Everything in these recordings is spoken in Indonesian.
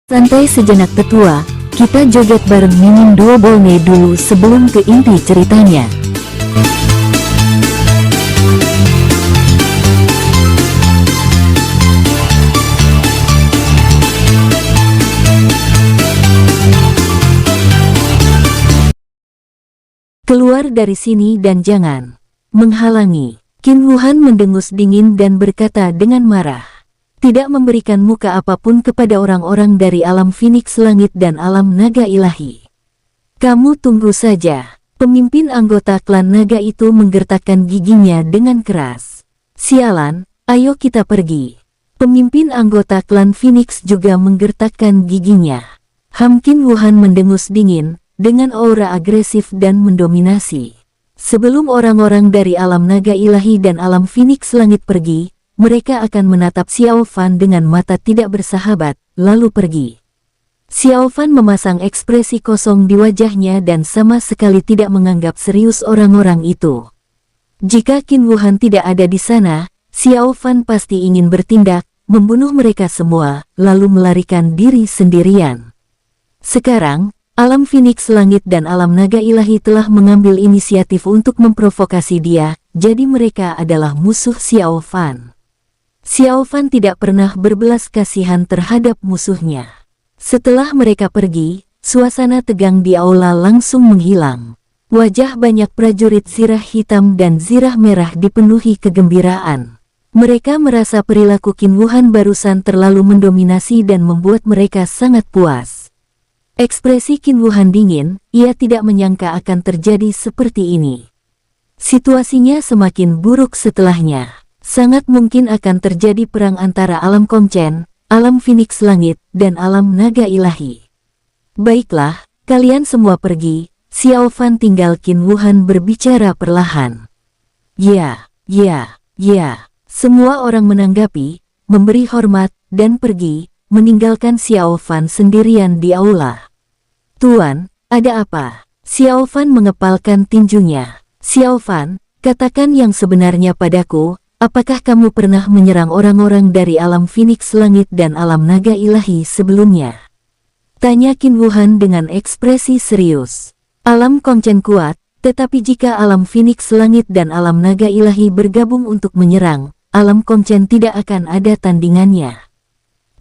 Santai sejenak tetua, kita joget bareng Mimin Duo Bolne dulu sebelum ke inti ceritanya. Keluar dari sini dan jangan menghalangi. Qin Wuhan mendengus dingin dan berkata dengan marah. Tidak memberikan muka apapun kepada orang-orang dari alam Phoenix Langit dan alam naga ilahi. Kamu tunggu saja. Pemimpin anggota klan naga itu menggertakkan giginya dengan keras. Sialan, ayo kita pergi. Pemimpin anggota klan Phoenix juga menggertakkan giginya. Qin Wuhan mendengus dingin, dengan aura agresif dan mendominasi. Sebelum orang-orang dari alam naga ilahi dan alam Phoenix Langit pergi, mereka akan menatap Xiao Fan dengan mata tidak bersahabat, lalu pergi. Xiao Fan memasang ekspresi kosong di wajahnya dan sama sekali tidak menganggap serius orang-orang itu. Jika Qin Wuhan tidak ada di sana, Xiao Fan pasti ingin bertindak, membunuh mereka semua, lalu melarikan diri sendirian. Sekarang, alam Phoenix Langit dan alam naga ilahi telah mengambil inisiatif untuk memprovokasi dia, jadi mereka adalah musuh Xiao Fan. Xiao Fan tidak pernah berbelas kasihan terhadap musuhnya. Setelah mereka pergi, suasana tegang di aula langsung menghilang. Wajah banyak prajurit zirah hitam dan zirah merah dipenuhi kegembiraan. Mereka merasa perilaku Qin Wuhan barusan terlalu mendominasi dan membuat mereka sangat puas. Ekspresi Qin Wuhan dingin, ia tidak menyangka akan terjadi seperti ini. Situasinya semakin buruk setelahnya. Sangat mungkin akan terjadi perang antara alam Kongchen, alam Phoenix Langit, dan alam naga ilahi. Baiklah, kalian semua pergi. Xiao Fan tinggal Qin Wuhan berbicara perlahan. Ya. Semua orang menanggapi, memberi hormat, dan pergi, meninggalkan Xiao Fan sendirian di aula. Tuan, ada apa? Xiao Fan mengepalkan tinjunya. Xiao Fan, katakan yang sebenarnya padaku. Apakah kamu pernah menyerang orang-orang dari alam Phoenix Langit dan alam naga ilahi sebelumnya? Tanya Qin Wuhan dengan ekspresi serius. Alam Kongchen kuat, tetapi jika alam Phoenix Langit dan alam naga ilahi bergabung untuk menyerang, alam Kongchen tidak akan ada tandingannya.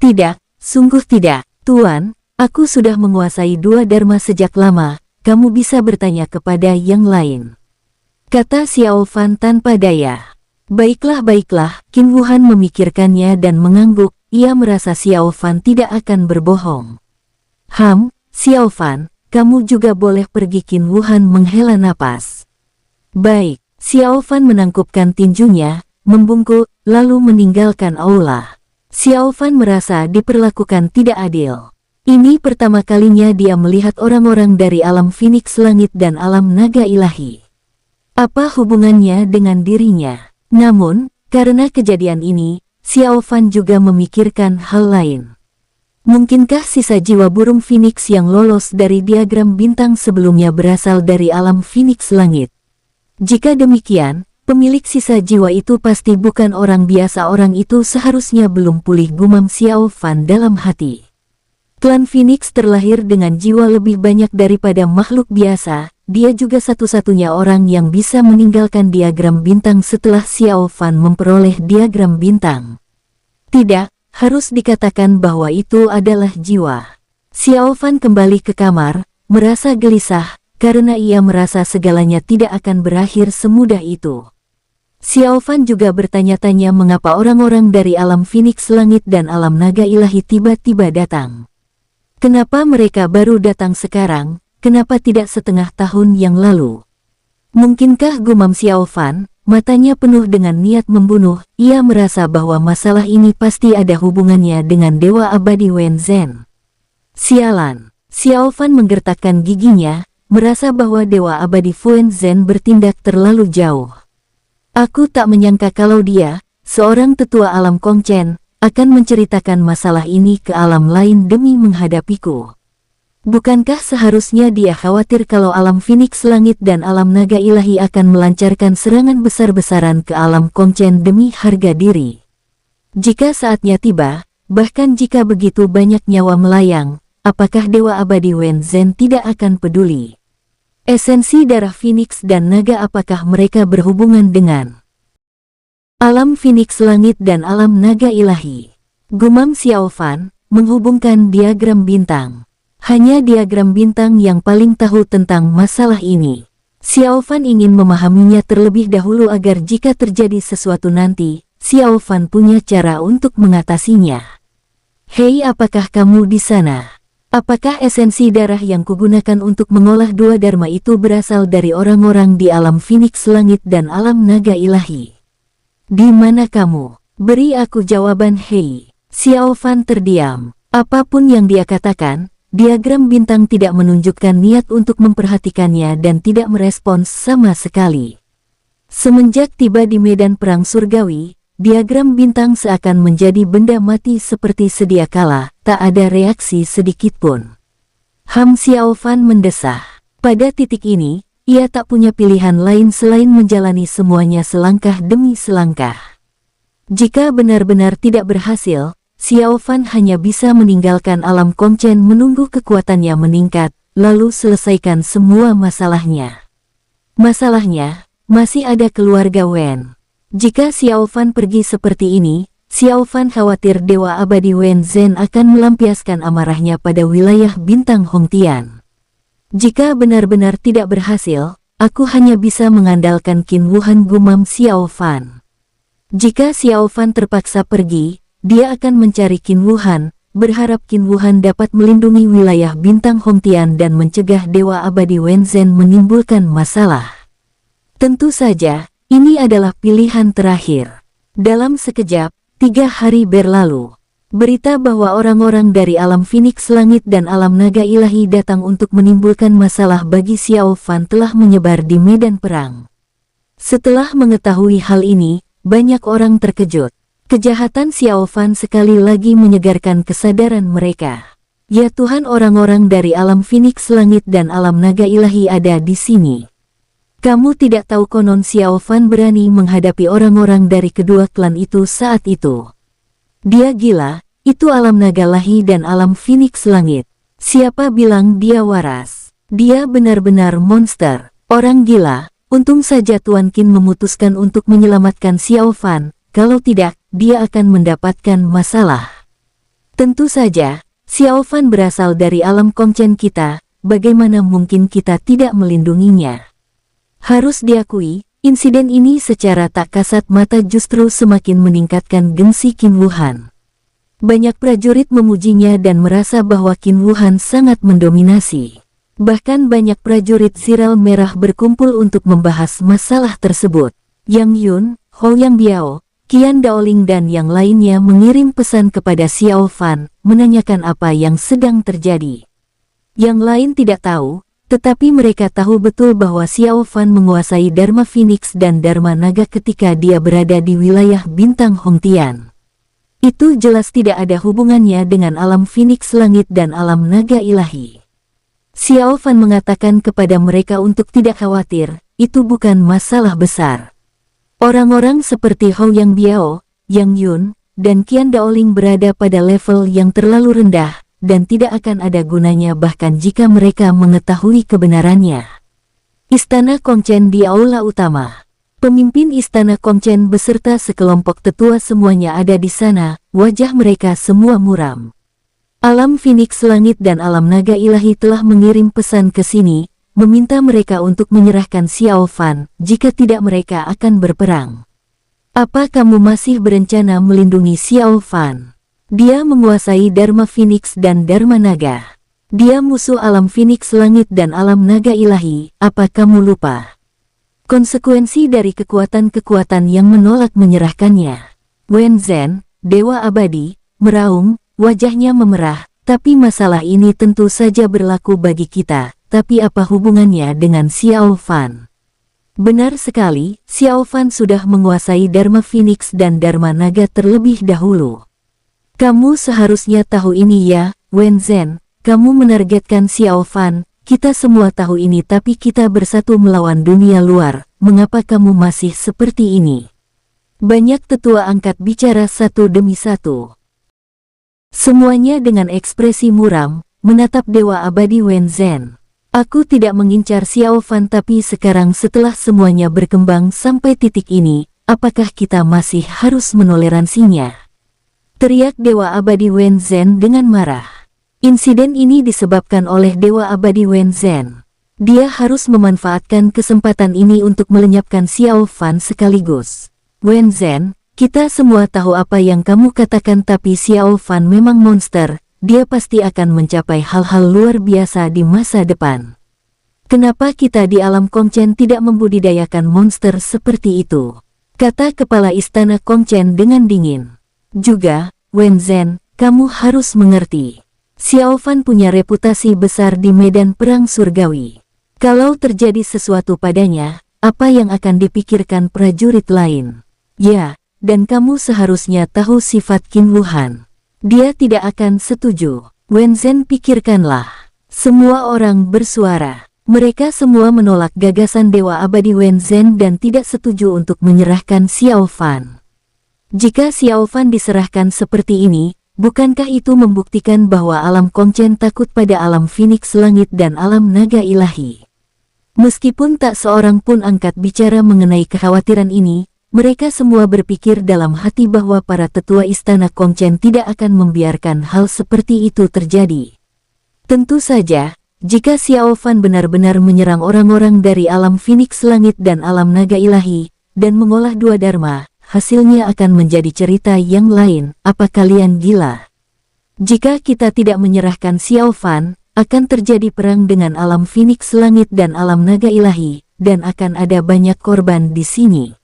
Tidak, sungguh tidak, Tuan, aku sudah menguasai dua dharma sejak lama, kamu bisa bertanya kepada yang lain. Kata Xiao Fan tanpa daya. Baiklah, Qin Wuhan memikirkannya dan mengangguk, ia merasa Xiao Fan tidak akan berbohong. Xiao Fan, kamu juga boleh pergi. Qin Wuhan menghela napas. Baik, Xiao Fan menangkupkan tinjunya, membungkuk, lalu meninggalkan aula. Xiao Fan merasa diperlakukan tidak adil. Ini pertama kalinya dia melihat orang-orang dari alam Phoenix Langit dan alam naga ilahi. Apa hubungannya dengan dirinya? Namun, karena kejadian ini, Xiao Fan juga memikirkan hal lain. Mungkinkah sisa jiwa burung Phoenix yang lolos dari diagram bintang sebelumnya berasal dari alam Phoenix Langit? Jika demikian, pemilik sisa jiwa itu pasti bukan orang biasa. Orang itu seharusnya belum pulih, gumam Xiao Fan dalam hati. Klan Phoenix terlahir dengan jiwa lebih banyak daripada makhluk biasa. Dia juga satu-satunya orang yang bisa meninggalkan diagram bintang setelah Xiao Fan memperoleh diagram bintang. Tidak, harus dikatakan bahwa itu adalah jiwa. Xiao Fan kembali ke kamar, merasa gelisah, karena ia merasa segalanya tidak akan berakhir semudah itu. Xiao Fan juga bertanya-tanya mengapa orang-orang dari alam Phoenix Langit dan alam naga ilahi tiba-tiba datang. Kenapa mereka baru datang sekarang? Kenapa tidak setengah tahun yang lalu? Mungkinkah, gumam Xiao Fan, matanya penuh dengan niat membunuh, ia merasa bahwa masalah ini pasti ada hubungannya dengan Dewa Abadi Wen Zhen. Sialan, Xiao Fan menggertakkan giginya, merasa bahwa Dewa Abadi Wen Zhen bertindak terlalu jauh. Aku tak menyangka kalau dia, seorang tetua alam Kongchen, akan menceritakan masalah ini ke alam lain demi menghadapiku. Bukankah seharusnya dia khawatir kalau alam Phoenix Langit dan alam naga ilahi akan melancarkan serangan besar-besaran ke alam Kongchen demi harga diri? Jika saatnya tiba, bahkan jika begitu banyak nyawa melayang, apakah Dewa Abadi Wen Zhen tidak akan peduli? Esensi darah Phoenix dan naga, apakah mereka berhubungan dengan alam Phoenix langit dan alam naga ilahi? Gumam Xiao Fan, menghubungkan diagram bintang. Hanya diagram bintang yang paling tahu tentang masalah ini. Xiao Fan ingin memahaminya terlebih dahulu agar jika terjadi sesuatu nanti, Xiao Fan punya cara untuk mengatasinya. Hei, apakah kamu di sana? Apakah esensi darah yang kugunakan untuk mengolah dua dharma itu berasal dari orang-orang di alam Phoenix langit dan alam naga ilahi? Di mana kamu? Beri aku jawaban, hei. Xiao Fan terdiam. Apapun yang dia katakan, diagram bintang tidak menunjukkan niat untuk memperhatikannya dan tidak merespons sama sekali. Semenjak tiba di medan perang surgawi, diagram bintang seakan menjadi benda mati seperti sedia kala, tak ada reaksi sedikitpun. Xiao Fan mendesah. Pada titik ini, ia tak punya pilihan lain selain menjalani semuanya selangkah demi selangkah. Jika benar-benar tidak berhasil, Xiao Fan hanya bisa meninggalkan alam Kongchen menunggu kekuatannya meningkat, lalu selesaikan semua masalahnya. Masalahnya, masih ada keluarga Wen. Jika Xiao Fan pergi seperti ini, Xiao Fan khawatir Dewa Abadi Wen Zhen akan melampiaskan amarahnya pada wilayah bintang Hongtian. Jika benar-benar tidak berhasil, aku hanya bisa mengandalkan Qin Wuhan, gumam Xiao Fan. Jika Xiao Fan terpaksa pergi, dia akan mencari Qin Wuhan, berharap Qin Wuhan dapat melindungi wilayah bintang Hongtian dan mencegah Dewa Abadi Wen Zhen menimbulkan masalah. Tentu saja, ini adalah pilihan terakhir. Dalam sekejap, 3 hari berlalu. Berita bahwa orang-orang dari alam Phoenix langit dan alam naga ilahi datang untuk menimbulkan masalah bagi Xiao Fan telah menyebar di medan perang. Setelah mengetahui hal ini, banyak orang terkejut. Kejahatan Xiao Fan sekali lagi menyegarkan kesadaran mereka. Ya Tuhan, orang-orang dari alam Phoenix langit dan alam naga ilahi ada di sini. Kamu tidak tahu konon Xiao Fan berani menghadapi orang-orang dari kedua klan itu saat itu. Dia gila, itu alam naga ilahi dan alam Phoenix langit. Siapa bilang dia waras? Dia benar-benar monster, orang gila. Untung saja Tuan Qin memutuskan untuk menyelamatkan Xiao Fan. Kalau tidak, dia akan mendapatkan masalah. Tentu saja, Xiao Fan berasal dari alam Kongchen kita, bagaimana mungkin kita tidak melindunginya? Harus diakui, insiden ini secara tak kasat mata justru semakin meningkatkan gengsi Qin Wuhan. Banyak prajurit memujinya dan merasa bahwa Qin Wuhan sangat mendominasi. Bahkan banyak prajurit Ziral Merah berkumpul untuk membahas masalah tersebut. Yang Yun, Hou Yang Biao, Qian Daoling dan yang lainnya mengirim pesan kepada Xiao Fan, menanyakan apa yang sedang terjadi. Yang lain tidak tahu, tetapi mereka tahu betul bahwa Xiao Fan menguasai Dharma Phoenix dan Dharma Naga ketika dia berada di wilayah bintang Hongtian. Itu jelas tidak ada hubungannya dengan alam Phoenix langit dan alam naga ilahi. Xiao Fan mengatakan kepada mereka untuk tidak khawatir, itu bukan masalah besar. Orang-orang seperti Hou Yang Biao, Yang Yun, dan Qian Daoling berada pada level yang terlalu rendah, dan tidak akan ada gunanya bahkan jika mereka mengetahui kebenarannya. Istana Kongchen di aula utama. Pemimpin Istana Kongchen beserta sekelompok tetua semuanya ada di sana, wajah mereka semua muram. Alam Phoenix langit dan alam naga ilahi telah mengirim pesan ke sini, meminta mereka untuk menyerahkan Xiao Fan, jika tidak mereka akan berperang. Apa kamu masih berencana melindungi Xiao Fan? Dia menguasai Dharma Phoenix dan Dharma Naga. Dia musuh alam Phoenix langit dan alam naga ilahi, apa kamu lupa? Konsekuensi dari kekuatan-kekuatan yang menolak menyerahkannya. Wen Zhen, Dewa Abadi, meraung, wajahnya memerah, tapi masalah ini tentu saja berlaku bagi kita. Tapi apa hubungannya dengan Xiao Fan? Benar sekali, Xiao Fan sudah menguasai Dharma Phoenix dan Dharma Naga terlebih dahulu. Kamu seharusnya tahu ini ya, Wen Zhen. Kamu menargetkan Xiao Fan, kita semua tahu ini tapi kita bersatu melawan dunia luar. Mengapa kamu masih seperti ini? Banyak tetua angkat bicara satu demi satu. Semuanya dengan ekspresi muram, menatap Dewa Abadi Wen Zhen. Aku tidak mengincar Xiao Fan, tapi sekarang setelah semuanya berkembang sampai titik ini, apakah kita masih harus menoleransinya? Teriak Dewa Abadi Wen Zhen dengan marah. Insiden ini disebabkan oleh Dewa Abadi Wen Zhen. Dia harus memanfaatkan kesempatan ini untuk melenyapkan Xiao Fan sekaligus. Wen Zhen, kita semua tahu apa yang kamu katakan, tapi Xiao Fan memang monster. Dia pasti akan mencapai hal-hal luar biasa di masa depan. Kenapa kita di alam Kongchen tidak membudidayakan monster seperti itu? Kata kepala istana Kongchen dengan dingin. Juga, Wen Zhen, kamu harus mengerti. Xiao Fan punya reputasi besar di medan perang surgawi. Kalau terjadi sesuatu padanya, apa yang akan dipikirkan prajurit lain? Ya, dan kamu seharusnya tahu sifat Qin Wuhan. Dia tidak akan setuju. Wen Zhen, pikirkanlah. Semua orang bersuara. Mereka semua menolak gagasan Dewa Abadi Wen Zhen dan tidak setuju untuk menyerahkan Xiao Fan. Jika Xiao Fan diserahkan seperti ini, bukankah itu membuktikan bahwa alam Kongchen takut pada alam Phoenix Langit dan alam naga ilahi? Meskipun tak seorang pun angkat bicara mengenai kekhawatiran ini, mereka semua berpikir dalam hati bahwa para tetua istana Kongchen tidak akan membiarkan hal seperti itu terjadi. Tentu saja, jika Xiao Fan benar-benar menyerang orang-orang dari alam Phoenix Langit dan alam naga ilahi, dan mengolah dua dharma, hasilnya akan menjadi cerita yang lain. Apa kalian gila? Jika kita tidak menyerahkan Xiao Fan, akan terjadi perang dengan alam Phoenix Langit dan alam naga ilahi, dan akan ada banyak korban di sini.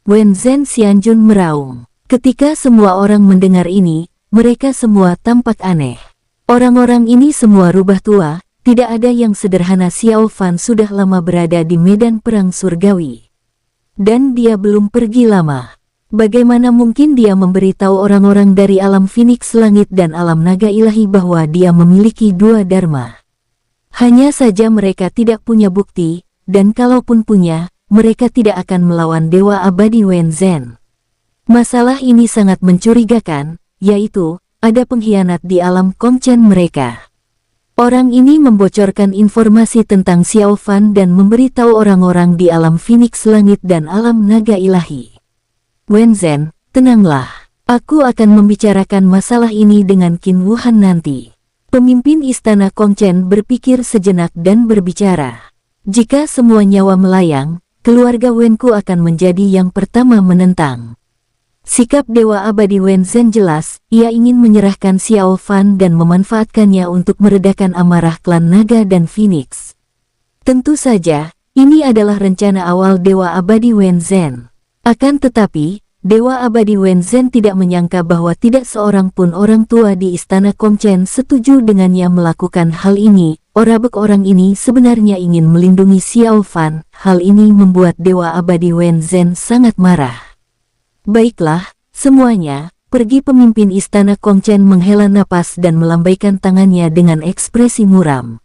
Wen Zhen Xianjun meraung. Ketika semua orang mendengar ini, mereka semua tampak aneh. Orang-orang ini semua rubah tua, tidak ada yang sederhana. Xiao Fan sudah lama berada di medan perang surgawi. Dan dia belum pergi lama. Bagaimana mungkin dia memberitahu orang-orang dari alam Phoenix Langit dan alam naga ilahi bahwa dia memiliki dua dharma? Hanya saja mereka tidak punya bukti, dan kalaupun punya, mereka tidak akan melawan Dewa Abadi Wen Zhen. Masalah ini sangat mencurigakan, yaitu, ada pengkhianat di alam Kongchen mereka. Orang ini membocorkan informasi tentang Xiao Fan dan memberitahu orang-orang di alam Phoenix Langit dan alam naga ilahi. Wen Zhen, tenanglah. Aku akan membicarakan masalah ini dengan Qin Wuhan nanti. Pemimpin istana Kongchen berpikir sejenak dan berbicara. Jika semua nyawa melayang, keluarga Wenku akan menjadi yang pertama menentang. Sikap Dewa Abadi Wen Zhen jelas, ia ingin menyerahkan Xiao Fan dan memanfaatkannya untuk meredakan amarah klan naga dan Phoenix. Tentu saja, ini adalah rencana awal Dewa Abadi Wen Zhen. Akan tetapi, Dewa Abadi Wen Zhen tidak menyangka bahwa tidak seorang pun orang tua di istana Kongchen setuju dengannya melakukan hal ini. Orang ini sebenarnya ingin melindungi Xiao Fan. Hal ini membuat Dewa Abadi Wen Zhen sangat marah. Baiklah, semuanya, pergi. Pemimpin istana Kongchen menghela napas dan melambaikan tangannya dengan ekspresi muram.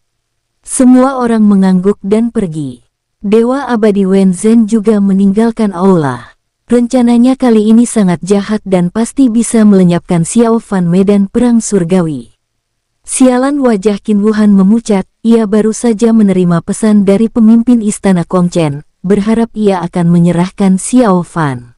Semua orang mengangguk dan pergi. Dewa Abadi Wen Zhen juga meninggalkan aula. Rencananya kali ini sangat jahat dan pasti bisa melenyapkan Xiao Fan medan perang surgawi. Sialan, wajah Qin Wuhan memucat. Ia baru saja menerima pesan dari pemimpin istana Kongchen, berharap ia akan menyerahkan Xiao Fan.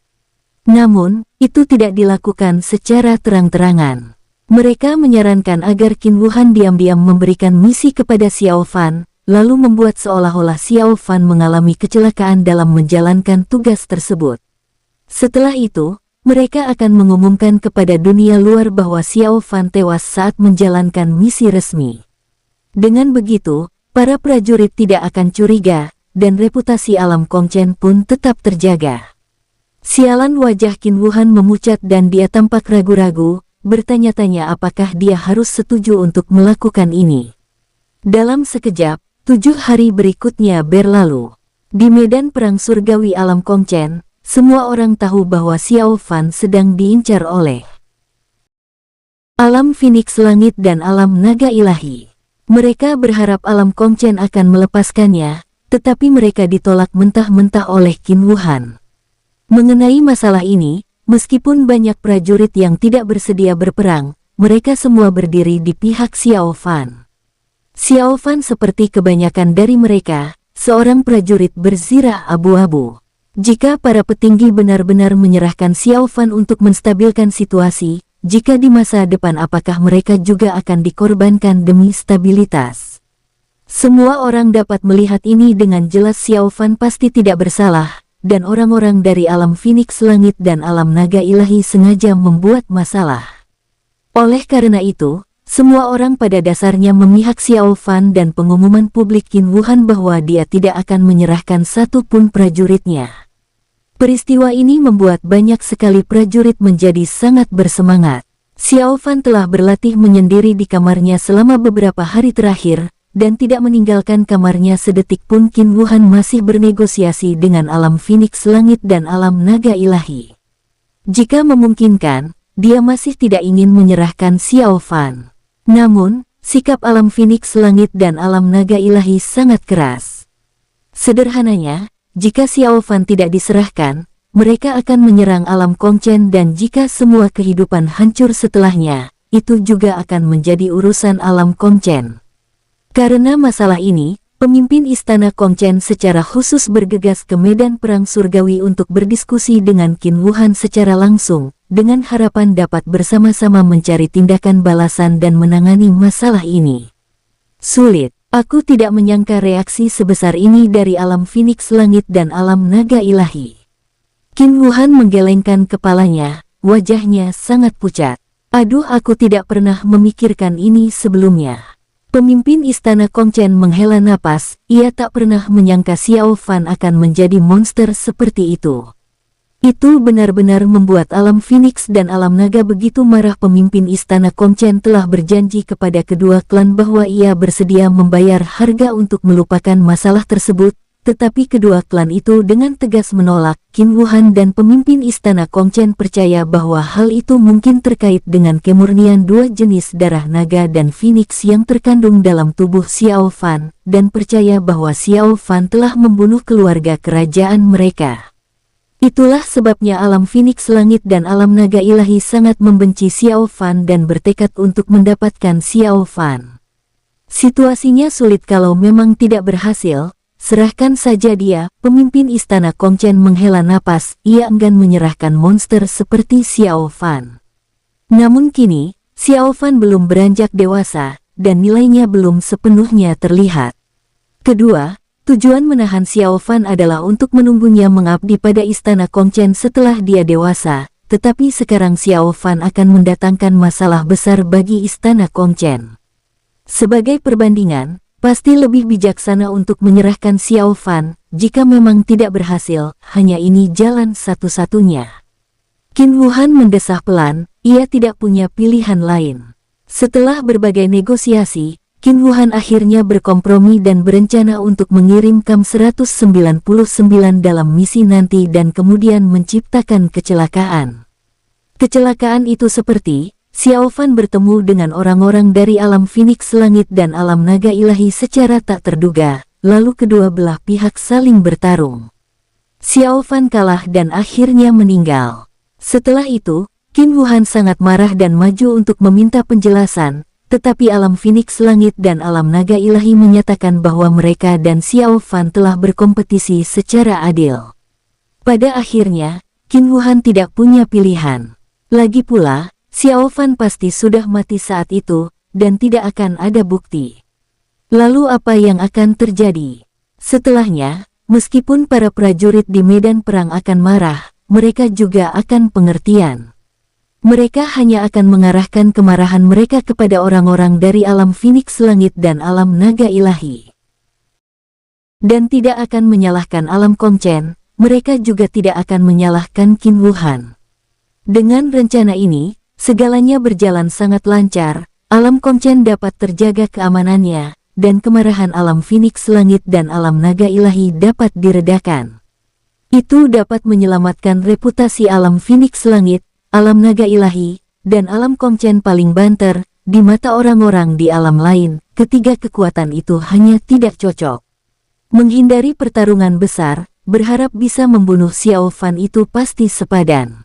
Namun, itu tidak dilakukan secara terang-terangan. Mereka menyarankan agar Qin Wuhan diam-diam memberikan misi kepada Xiao Fan, lalu membuat seolah-olah Xiao Fan mengalami kecelakaan dalam menjalankan tugas tersebut. Setelah itu, mereka akan mengumumkan kepada dunia luar bahwa Xiao Fan tewas saat menjalankan misi resmi. Dengan begitu, para prajurit tidak akan curiga, dan reputasi alam Kongchen pun tetap terjaga. Sialan, wajah Qin Wuhan memucat dan dia tampak ragu-ragu, bertanya-tanya apakah dia harus setuju untuk melakukan ini. Dalam sekejap, 7 hari berikutnya berlalu. Di medan perang surgawi alam Kongchen, semua orang tahu bahwa Xiao Fan sedang diincar oleh alam Phoenix Langit dan alam naga ilahi. Mereka berharap alam Kongchen akan melepaskannya, tetapi mereka ditolak mentah-mentah oleh Qin Wuhan. Mengenai masalah ini, meskipun banyak prajurit yang tidak bersedia berperang, mereka semua berdiri di pihak Xiao Fan. Xiao Fan seperti kebanyakan dari mereka, seorang prajurit berzirah abu-abu. Jika para petinggi benar-benar menyerahkan Xiao Fan untuk menstabilkan situasi, jika di masa depan apakah mereka juga akan dikorbankan demi stabilitas? Semua orang dapat melihat ini dengan jelas. Xiao Fan pasti tidak bersalah, dan orang-orang dari alam Phoenix Langit dan alam naga ilahi sengaja membuat masalah. Oleh karena itu, semua orang pada dasarnya memihak Xiao Fan dan pengumuman publik Qin Wuhan bahwa dia tidak akan menyerahkan satu pun prajuritnya. Peristiwa ini membuat banyak sekali prajurit menjadi sangat bersemangat. Xiao Fan telah berlatih menyendiri di kamarnya selama beberapa hari terakhir, dan tidak meninggalkan kamarnya sedetik pun. Qin Wuhan masih bernegosiasi dengan alam Phoenix Langit dan alam naga ilahi. Jika memungkinkan, dia masih tidak ingin menyerahkan Xiao Fan. Namun, sikap alam Phoenix Langit dan alam naga ilahi sangat keras. Sederhananya, jika Xiao Fan tidak diserahkan, mereka akan menyerang alam Kongchen, dan jika semua kehidupan hancur setelahnya, itu juga akan menjadi urusan alam Kongchen. Karena masalah ini, pemimpin istana Kongchen secara khusus bergegas ke medan perang surgawi untuk berdiskusi dengan Qin Wuhan secara langsung, dengan harapan dapat bersama-sama mencari tindakan balasan dan menangani masalah ini. Sulit. Aku tidak menyangka reaksi sebesar ini dari alam Phoenix Langit dan alam naga ilahi. Qin Wuhan menggelengkan kepalanya, wajahnya sangat pucat. Aduh, aku tidak pernah memikirkan ini sebelumnya. Pemimpin istana Kongchen menghela napas, ia tak pernah menyangka Xiao Fan akan menjadi monster seperti itu. Itu benar-benar membuat alam Phoenix dan alam naga begitu marah. Pemimpin istana Kongchen telah berjanji kepada kedua klan bahwa ia bersedia membayar harga untuk melupakan masalah tersebut, tetapi kedua klan itu dengan tegas menolak. Qin Wuhan dan pemimpin istana Kongchen percaya bahwa hal itu mungkin terkait dengan kemurnian dua jenis darah naga dan Phoenix yang terkandung dalam tubuh Xiao Fan, dan percaya bahwa Xiao Fan telah membunuh keluarga kerajaan mereka. Itulah sebabnya alam Phoenix Langit dan alam naga ilahi sangat membenci Xiao Fan dan bertekad untuk mendapatkan Xiao Fan. Situasinya sulit. Kalau memang tidak berhasil, serahkan saja dia. Pemimpin istana Kongchen menghela napas, ia enggan menyerahkan monster seperti Xiao Fan. Namun kini, Xiao Fan belum beranjak dewasa, dan nilainya belum sepenuhnya terlihat. Kedua, tujuan menahan Xiao Fan adalah untuk menunggunya mengabdi pada istana Kongchen setelah dia dewasa, tetapi sekarang Xiao Fan akan mendatangkan masalah besar bagi istana Kongchen. Sebagai perbandingan, pasti lebih bijaksana untuk menyerahkan Xiao Fan. Jika memang tidak berhasil, hanya ini jalan satu-satunya. Qin Wuhan mendesah pelan, ia tidak punya pilihan lain. Setelah berbagai negosiasi, Qin Wuhan akhirnya berkompromi dan berencana untuk mengirim KAM 199 dalam misi nanti dan kemudian menciptakan kecelakaan. Kecelakaan itu seperti Xiao Fan bertemu dengan orang-orang dari alam Phoenix Langit dan alam naga ilahi secara tak terduga, lalu kedua belah pihak saling bertarung. Xiao Fan kalah dan akhirnya meninggal. Setelah itu, Qin Wuhan sangat marah dan maju untuk meminta penjelasan. Tetapi alam Phoenix Langit dan alam naga ilahi menyatakan bahwa mereka dan Xiao Fan telah berkompetisi secara adil. Pada akhirnya, Qin Wuhan tidak punya pilihan. Lagi pula, Xiao Fan pasti sudah mati saat itu, dan tidak akan ada bukti. Lalu apa yang akan terjadi? Setelahnya, meskipun para prajurit di medan perang akan marah, mereka juga akan pengertian. Mereka hanya akan mengarahkan kemarahan mereka kepada orang-orang dari alam Phoenix Langit dan alam naga ilahi. Dan tidak akan menyalahkan alam Kongchen, mereka juga tidak akan menyalahkan Qin Wuhan. Dengan rencana ini, segalanya berjalan sangat lancar, alam Kongchen dapat terjaga keamanannya, dan kemarahan alam Phoenix Langit dan alam naga ilahi dapat diredakan. Itu dapat menyelamatkan reputasi alam Phoenix Langit, alam naga ilahi, dan alam Kongchen paling banter, di mata orang-orang di alam lain. Ketiga kekuatan itu hanya tidak cocok. Menghindari pertarungan besar, berharap bisa membunuh Xiao Fan itu pasti sepadan.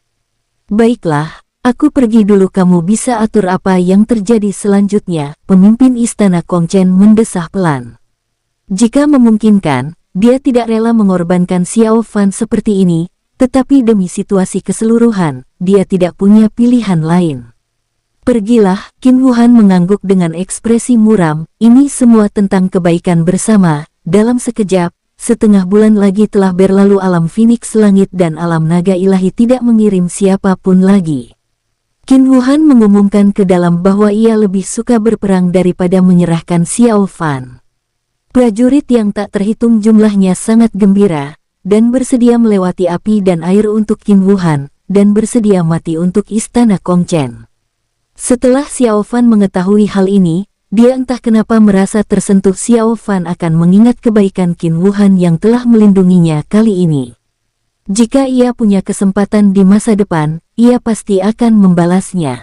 Baiklah, Aku pergi dulu, kamu bisa atur apa yang terjadi selanjutnya, pemimpin istana Kongchen mendesah pelan. Jika memungkinkan, dia tidak rela mengorbankan Xiao Fan seperti ini, tetapi demi situasi keseluruhan, dia tidak punya pilihan lain. Pergilah, Qin Wuhan mengangguk dengan ekspresi muram, ini semua tentang kebaikan bersama. Dalam sekejap, setengah bulan lagi telah berlalu, alam Phoenix Langit dan alam naga ilahi tidak mengirim siapapun lagi. Qin Wuhan mengumumkan ke dalam bahwa ia lebih suka berperang daripada menyerahkan Xiao Fan. Prajurit yang tak terhitung jumlahnya sangat gembira, dan bersedia melewati api dan air untuk Qin Wuhan, dan bersedia mati untuk istana Kongchen. Setelah Xiao Fan mengetahui hal ini, dia entah kenapa merasa tersentuh. Xiao Fan akan mengingat kebaikan Qin Wuhan yang telah melindunginya kali ini. Jika ia punya kesempatan di masa depan, ia pasti akan membalasnya.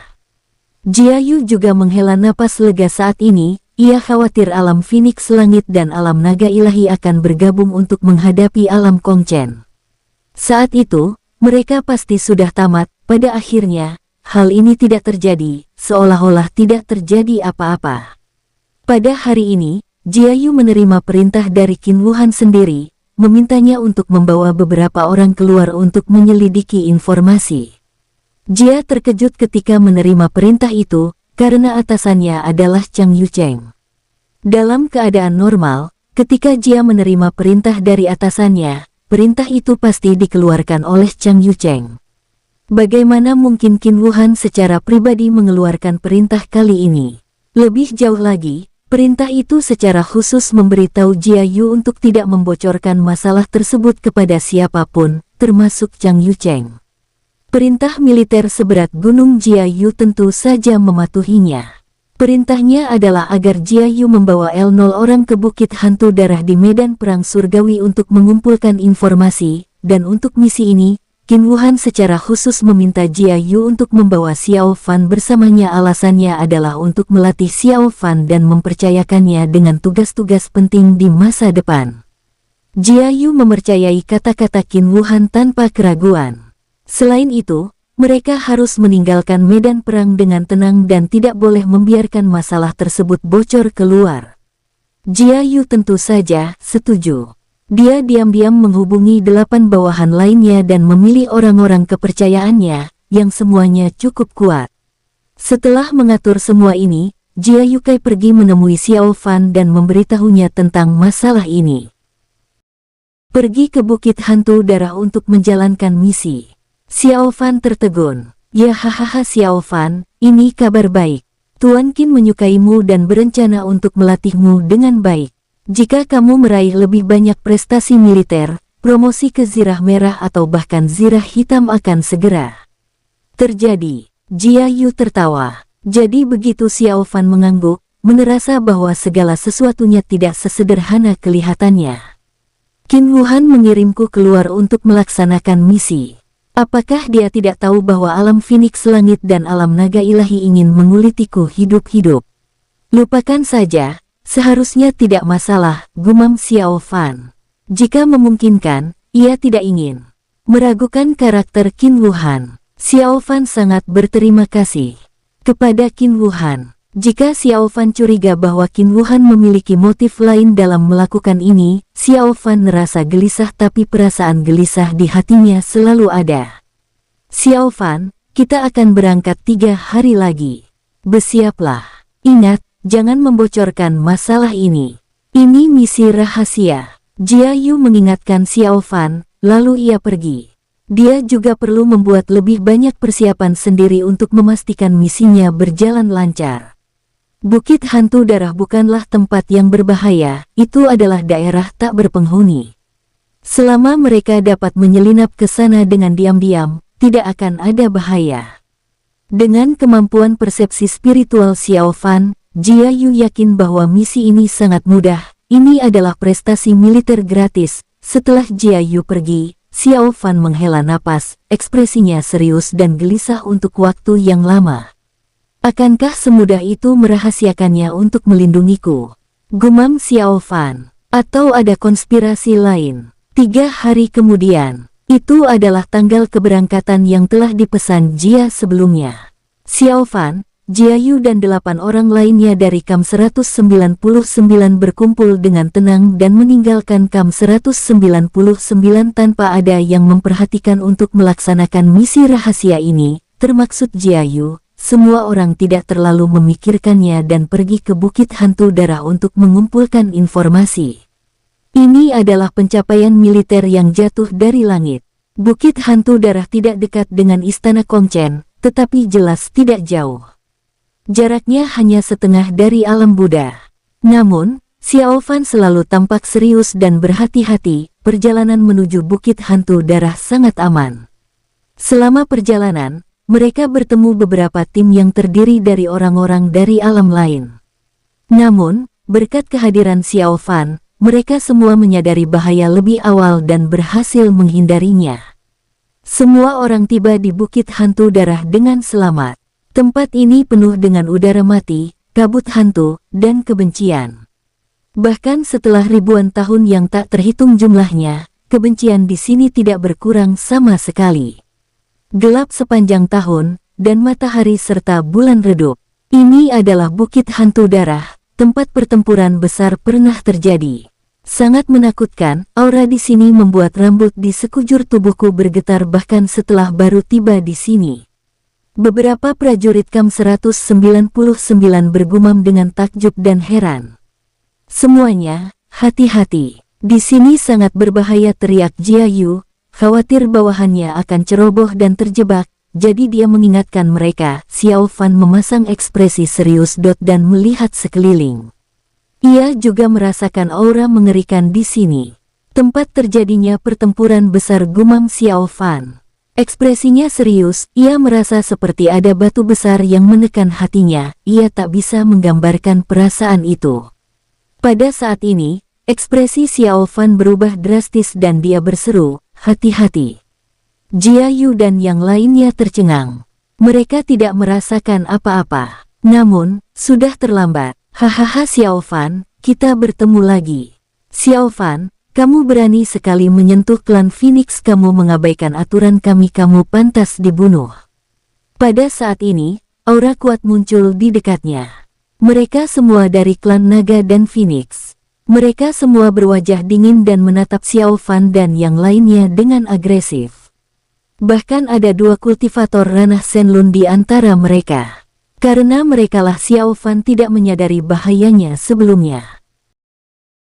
Jia Yu juga menghela napas lega saat ini. Ia khawatir alam Phoenix Langit dan alam naga ilahi akan bergabung untuk menghadapi alam Kongchen. Saat itu, mereka pasti sudah tamat. Pada akhirnya, hal ini tidak terjadi, seolah-olah tidak terjadi apa-apa. Pada hari ini, Jia Yu menerima perintah dari Qin Wuhan sendiri, memintanya untuk membawa beberapa orang keluar untuk menyelidiki informasi. Jia terkejut ketika menerima perintah itu, karena atasannya adalah Chang Yucheng. Dalam keadaan normal, ketika Jia menerima perintah dari atasannya, perintah itu pasti dikeluarkan oleh Chang Yucheng. Bagaimana mungkin Qin Wuhan secara pribadi mengeluarkan perintah kali ini? Lebih jauh lagi, perintah itu secara khusus memberitahu Jia Yu untuk tidak membocorkan masalah tersebut kepada siapapun, termasuk Chang Yucheng. Perintah militer seberat gunung, Jia Yu tentu saja mematuhinya. Perintahnya adalah agar Jia Yu membawa L0 orang ke Bukit Hantu Darah di medan perang surgawi untuk mengumpulkan informasi, dan untuk misi ini, Qin Wuhan secara khusus meminta Jia Yu untuk membawa Xiao Fan bersamanya. Alasannya adalah untuk melatih Xiao Fan dan mempercayakannya dengan tugas-tugas penting di masa depan. Jia Yu mempercayai kata-kata Qin Wuhan tanpa keraguan. Selain itu, mereka harus meninggalkan medan perang dengan tenang dan tidak boleh membiarkan masalah tersebut bocor keluar. Jia Yu tentu saja setuju. Dia diam-diam menghubungi 8 bawahan lainnya dan memilih orang-orang kepercayaannya, yang semuanya cukup kuat. Setelah mengatur semua ini, Jia Yukai pergi menemui Xiao Fan dan memberitahunya tentang masalah ini. Pergi ke Bukit Hantu Darah untuk menjalankan misi. Xiao Fan tertegun. Ya hahaha Xiao Fan, ini kabar baik. Tuan Qin menyukaimu dan berencana untuk melatihmu dengan baik. Jika kamu meraih lebih banyak prestasi militer, promosi ke Zirah Merah atau bahkan Zirah Hitam akan segera terjadi. Jia Yu tertawa. Jadi begitu? Xiao Fan mengangguk, merasa bahwa segala sesuatunya tidak sesederhana kelihatannya. Qin Wuhan mengirimku keluar untuk melaksanakan misi. Apakah dia tidak tahu bahwa alam Phoenix Langit dan alam naga ilahi ingin mengulitiku hidup-hidup? Lupakan saja. Seharusnya tidak masalah, gumam Xiao Fan. Jika memungkinkan, ia tidak ingin meragukan karakter Qin Wuhan. Xiao Fan sangat berterima kasih kepada Qin Wuhan. Jika Xiao Fan curiga bahwa Qin Wuhan memiliki motif lain dalam melakukan ini, Xiao Fan merasa gelisah, tapi perasaan gelisah di hatinya selalu ada. Xiao Fan, kita akan berangkat 3 hari lagi. Bersiaplah. Ingat, jangan membocorkan masalah ini. Ini misi rahasia. Jia Yu mengingatkan Xiao Fan, lalu ia pergi. Dia juga perlu membuat lebih banyak persiapan sendiri untuk memastikan misinya berjalan lancar. Bukit Hantu Darah bukanlah tempat yang berbahaya, itu adalah daerah tak berpenghuni. Selama mereka dapat menyelinap ke sana dengan diam-diam, tidak akan ada bahaya. Dengan kemampuan persepsi spiritual Xiao Fan, Jia Yu yakin bahwa misi ini sangat mudah. Ini adalah prestasi militer gratis. Setelah Jia Yu pergi, Xiao Fan menghela napas, ekspresinya serius dan gelisah untuk waktu yang lama. Akankah semudah itu merahasiakannya untuk melindungiku? Gumam Xiao Fan. Atau ada konspirasi lain? 3 hari kemudian, Itu adalah tanggal keberangkatan yang telah dipesan Jia sebelumnya. Xiao Fan, Jia Yu dan 8 orang lainnya dari KAM 199 berkumpul dengan tenang dan meninggalkan KAM 199 tanpa ada yang memperhatikan untuk melaksanakan misi rahasia ini, termaksud Jia Yu. Semua orang tidak terlalu memikirkannya dan pergi ke Bukit Hantu Darah untuk mengumpulkan informasi. Ini adalah pencapaian militer yang jatuh dari langit. Bukit Hantu Darah tidak dekat dengan Istana Kongchen, tetapi jelas tidak jauh. Jaraknya hanya setengah dari alam Buddha. Namun, Xiao Fan selalu tampak serius dan berhati-hati. Perjalanan menuju Bukit Hantu Darah sangat aman. Selama perjalanan, mereka bertemu beberapa tim yang terdiri dari orang-orang dari alam lain. Namun, berkat kehadiran Xiao Fan, mereka semua menyadari bahaya lebih awal dan berhasil menghindarinya. Semua orang tiba di Bukit Hantu Darah dengan selamat. Tempat ini penuh dengan udara mati, kabut hantu, dan kebencian. Bahkan setelah ribuan tahun yang tak terhitung jumlahnya, kebencian di sini tidak berkurang sama sekali. Gelap sepanjang tahun, dan matahari serta bulan redup. Ini adalah Bukit Hantu Darah, tempat pertempuran besar pernah terjadi. Sangat menakutkan, aura di sini membuat rambut di sekujur tubuhku bergetar bahkan setelah baru tiba di sini. Beberapa prajurit KAM 199 bergumam dengan takjub dan heran. Semuanya, hati-hati. Di sini sangat berbahaya, teriak Jia Yu, khawatir bawahannya akan ceroboh dan terjebak, jadi dia mengingatkan mereka. Xiao Fan memasang ekspresi serius dan melihat sekeliling. Ia juga merasakan aura mengerikan di sini. Tempat terjadinya pertempuran besar, gumam Xiao Fan. Ekspresinya serius, ia merasa seperti ada batu besar yang menekan hatinya, ia tak bisa menggambarkan perasaan itu. Pada saat ini, ekspresi Xiao Fan berubah drastis dan dia berseru, hati-hati. Jia Yu dan yang lainnya tercengang. Mereka tidak merasakan apa-apa. Namun, sudah terlambat. Hahaha Xiao Fan, kita bertemu lagi. Xiao Fan, kamu berani sekali menyentuh klan Phoenix, kamu mengabaikan aturan kami, kamu pantas dibunuh. Pada saat ini, aura kuat muncul di dekatnya. Mereka semua dari klan Naga dan Phoenix. Mereka semua berwajah dingin dan menatap Xiao Fan dan yang lainnya dengan agresif. Bahkan ada 2 kultivator ranah Shenlun di antara mereka. Karena merekalah Xiao Fan tidak menyadari bahayanya sebelumnya.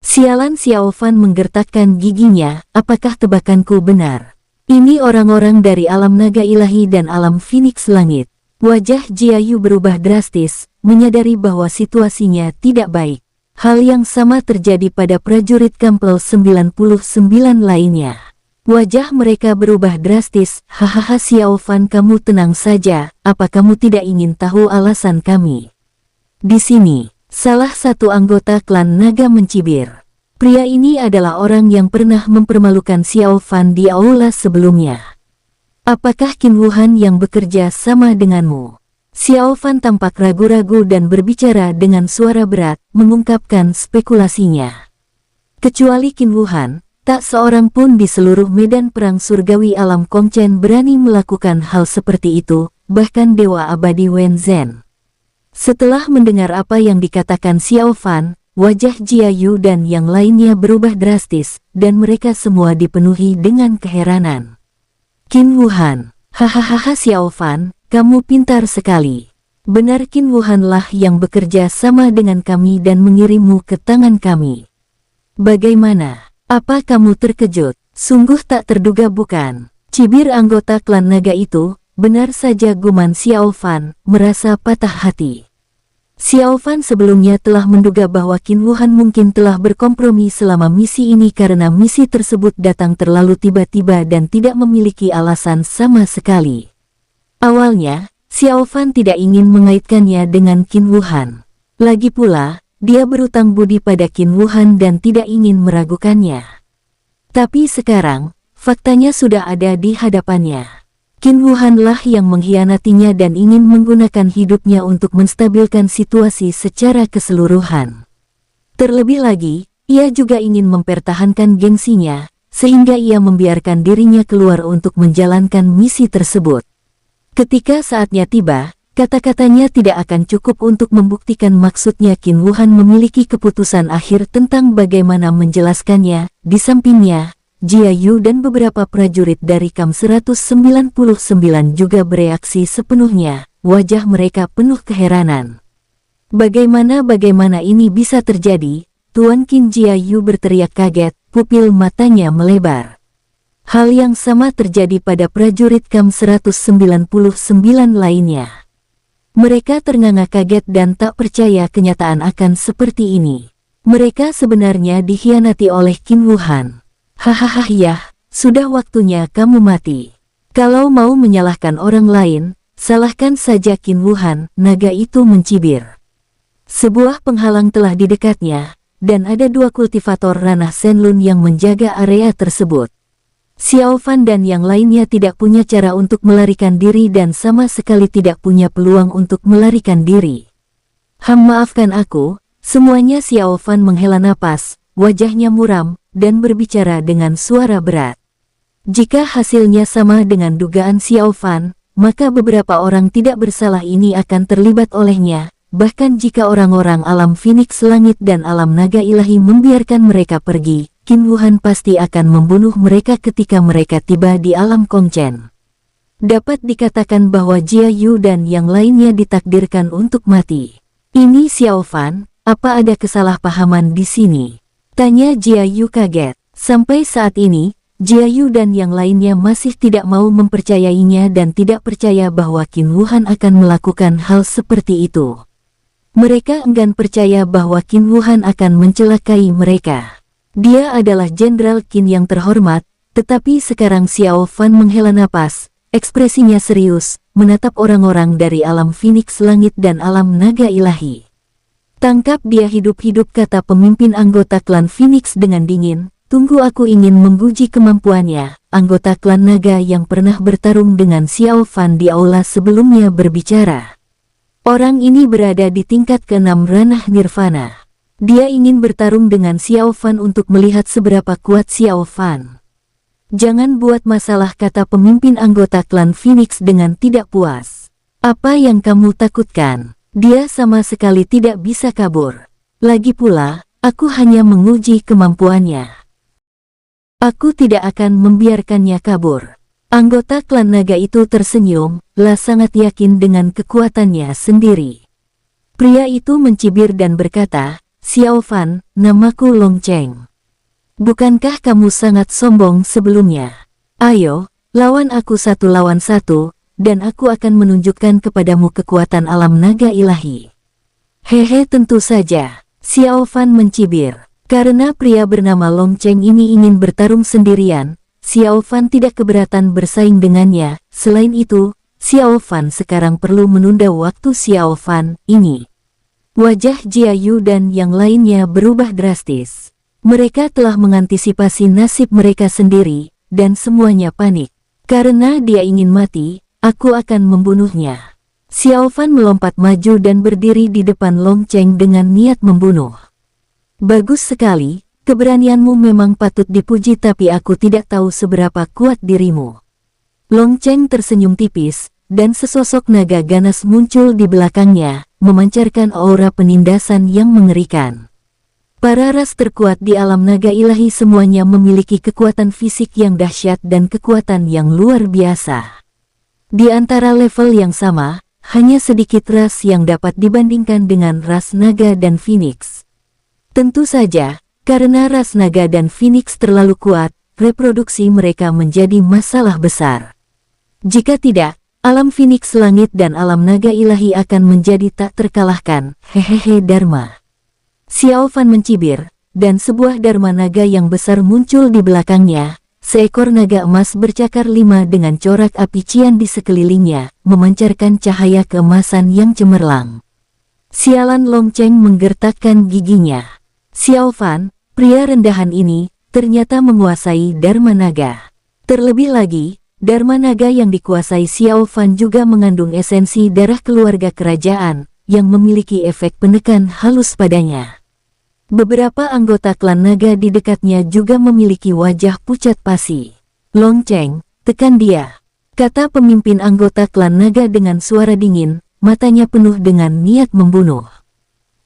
Sialan, Xiao Fan menggertakkan giginya, apakah tebakanku benar? Ini orang-orang dari alam naga ilahi dan alam Phoenix langit. Wajah Jia Yu berubah drastis, menyadari bahwa situasinya tidak baik. Hal yang sama terjadi pada prajurit Kampel 99 lainnya. Wajah mereka berubah drastis. Hahaha Xiao Fan, kamu tenang saja, apa kamu tidak ingin tahu alasan kami? Di sini, salah satu anggota klan naga mencibir. Pria ini adalah orang yang pernah mempermalukan Xiao Fan di aula sebelumnya. Apakah Qin Wuhan yang bekerja sama denganmu? Xiao Fan tampak ragu-ragu dan berbicara dengan suara berat, mengungkapkan spekulasinya. Kecuali Qin Wuhan, tak seorang pun di seluruh medan perang surgawi alam Kongchen berani melakukan hal seperti itu, bahkan Dewa Abadi Wen Zhen. Setelah mendengar apa yang dikatakan Xiao Fan, wajah Jia Yu dan yang lainnya berubah drastis, dan mereka semua dipenuhi dengan keheranan. Qin Wuhan, hahaha Xiao Fan, kamu pintar sekali. Benar, Qin Wuhan lah yang bekerja sama dengan kami dan mengirimmu ke tangan kami. Bagaimana? Apa kamu terkejut? Sungguh tak terduga bukan? Cibir anggota klan naga itu. Benar saja, guman Xiao Fan, merasa patah hati. Xiao Fan sebelumnya telah menduga bahwa Qin Wuhan mungkin telah berkompromi selama misi ini karena misi tersebut datang terlalu tiba-tiba dan tidak memiliki alasan sama sekali. Awalnya, Xiao Fan tidak ingin mengaitkannya dengan Qin Wuhan. Lagi pula, dia berutang budi pada Qin Wuhan dan tidak ingin meragukannya. Tapi sekarang, faktanya sudah ada di hadapannya. Qin Wuhan lah yang mengkhianatinya dan ingin menggunakan hidupnya untuk menstabilkan situasi secara keseluruhan. Terlebih lagi, ia juga ingin mempertahankan gengsinya. sehingga ia membiarkan dirinya keluar untuk menjalankan misi tersebut. Ketika saatnya tiba, kata-katanya tidak akan cukup untuk membuktikan maksudnya. Qin Wuhan memiliki keputusan akhir tentang bagaimana menjelaskannya. Di sampingnya, Jia Yu dan beberapa prajurit dari KAM 199 juga bereaksi sepenuhnya. Wajah mereka penuh keheranan. Bagaimana ini bisa terjadi? Tuan Qin. Jia Yu berteriak kaget, pupil matanya melebar. Hal yang sama terjadi pada prajurit KAM 199 lainnya. Mereka ternganga kaget dan tak percaya kenyataan akan seperti ini. Mereka sebenarnya dikhianati oleh Qin Wuhan. Hahaha ya, sudah waktunya kamu mati. Kalau mau menyalahkan orang lain, salahkan saja Qin Wuhan. Naga itu mencibir. Sebuah penghalang telah di dekatnya, dan ada dua kultivator ranah Shenlun yang menjaga area tersebut. Xiao Fan dan yang lainnya tidak punya cara untuk melarikan diri dan sama sekali tidak punya peluang untuk melarikan diri. Maafkan aku, semuanya. Xiao Fan menghela napas, wajahnya muram, dan berbicara dengan suara berat. Jika hasilnya sama dengan dugaan Xiao Fan, maka beberapa orang tidak bersalah ini akan terlibat olehnya. Bahkan jika orang-orang alam Phoenix Langit dan alam naga ilahi membiarkan mereka pergi, Qin Wuhan pasti akan membunuh mereka ketika mereka tiba di alam Kongchen. Dapat dikatakan bahwa Jia Yu dan yang lainnya ditakdirkan untuk mati. Ini Xiao Fan, apa ada kesalahpahaman di sini? Tanya Jia Yu kaget. Sampai saat ini, Jia Yu dan yang lainnya masih tidak mau mempercayainya dan tidak percaya bahwa Qin Wuhan akan melakukan hal seperti itu. Mereka enggan percaya bahwa Qin Wuhan akan mencelakai mereka. Dia adalah Jenderal Qin yang terhormat, tetapi sekarang Xiao Fan menghela napas, ekspresinya serius, menatap orang-orang dari alam Phoenix Langit dan alam naga ilahi. Tangkap dia hidup-hidup, kata pemimpin anggota klan Phoenix dengan dingin. Tunggu, aku ingin menguji kemampuannya. Anggota klan naga yang pernah bertarung dengan Xiao Fan di aula sebelumnya berbicara. Orang ini berada di tingkat ke-6 ranah nirvana. Dia ingin bertarung dengan Xiao Fan untuk melihat seberapa kuat Xiao Fan. Jangan buat masalah, kata pemimpin anggota klan Phoenix dengan tidak puas. Apa yang kamu takutkan? Dia sama sekali tidak bisa kabur. Lagi pula, aku hanya menguji kemampuannya. Aku tidak akan membiarkannya kabur. Anggota klan naga itu tersenyum, sangat yakin dengan kekuatannya sendiri. Pria itu mencibir dan berkata, Xiao Fan, namaku Long Cheng. Bukankah kamu sangat sombong sebelumnya? Ayo, lawan aku 1 lawan 1, dan aku akan menunjukkan kepadamu kekuatan alam naga ilahi. Hehe, tentu saja. Xiao Fan mencibir. Karena pria bernama Long Cheng ini ingin bertarung sendirian, Xiao Fan tidak keberatan bersaing dengannya. Selain itu, Xiao Fan sekarang perlu menunda waktu. Xiao Fan ini. Wajah Jia Yu dan yang lainnya berubah drastis. Mereka telah mengantisipasi nasib mereka sendiri, dan semuanya panik. Karena dia ingin mati, aku akan membunuhnya. Xiao Fan melompat maju dan berdiri di depan Long Cheng dengan niat membunuh. Bagus sekali. Keberanianmu memang patut dipuji, tapi aku tidak tahu seberapa kuat dirimu. Long Cheng tersenyum tipis, dan sesosok naga ganas muncul di belakangnya, memancarkan aura penindasan yang mengerikan. Para ras terkuat di alam naga ilahi semuanya memiliki kekuatan fisik yang dahsyat dan kekuatan yang luar biasa. Di antara level yang sama, hanya sedikit ras yang dapat dibandingkan dengan ras naga dan Phoenix. Tentu saja, karena ras naga dan Phoenix terlalu kuat, reproduksi mereka menjadi masalah besar. Jika tidak, alam Phoenix Langit dan alam naga ilahi akan menjadi tak terkalahkan. Hehehe, Dharma. Xiao Fan mencibir, dan sebuah Dharma naga yang besar muncul di belakangnya. Seekor naga emas bercakar 5 dengan corak api cian di sekelilingnya, memancarkan cahaya keemasan yang cemerlang. Sialan, Long Cheng menggertakkan giginya. Xiao Fan, pria rendahan ini, ternyata menguasai Dharma Naga. Terlebih lagi, Dharma Naga yang dikuasai Xiao Fan juga mengandung esensi darah keluarga kerajaan, yang memiliki efek penekan halus padanya. Beberapa anggota klan naga di dekatnya juga memiliki wajah pucat pasi. Long Cheng, tekan dia, kata pemimpin anggota klan naga dengan suara dingin, matanya penuh dengan niat membunuh.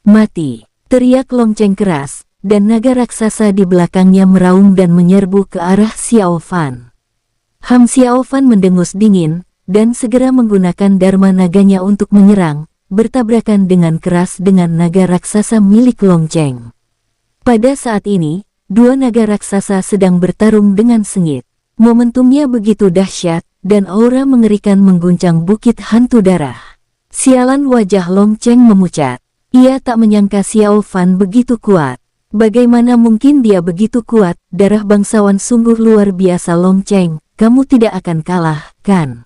Mati, teriak Long Cheng keras, dan naga raksasa di belakangnya meraung dan menyerbu ke arah Xiao Fan. Xiao Fan mendengus dingin, dan segera menggunakan dharma naganya untuk menyerang, bertabrakan dengan keras dengan naga raksasa milik Long Cheng. Pada saat ini, dua naga raksasa sedang bertarung dengan sengit. Momentumnya begitu dahsyat, dan aura mengerikan mengguncang bukit hantu darah. Sialan, wajah Long Cheng memucat. Ia tak menyangka Xiao Fan begitu kuat. Bagaimana mungkin dia begitu kuat? Darah bangsawan sungguh luar biasa. Long Cheng, kamu tidak akan kalah, kan?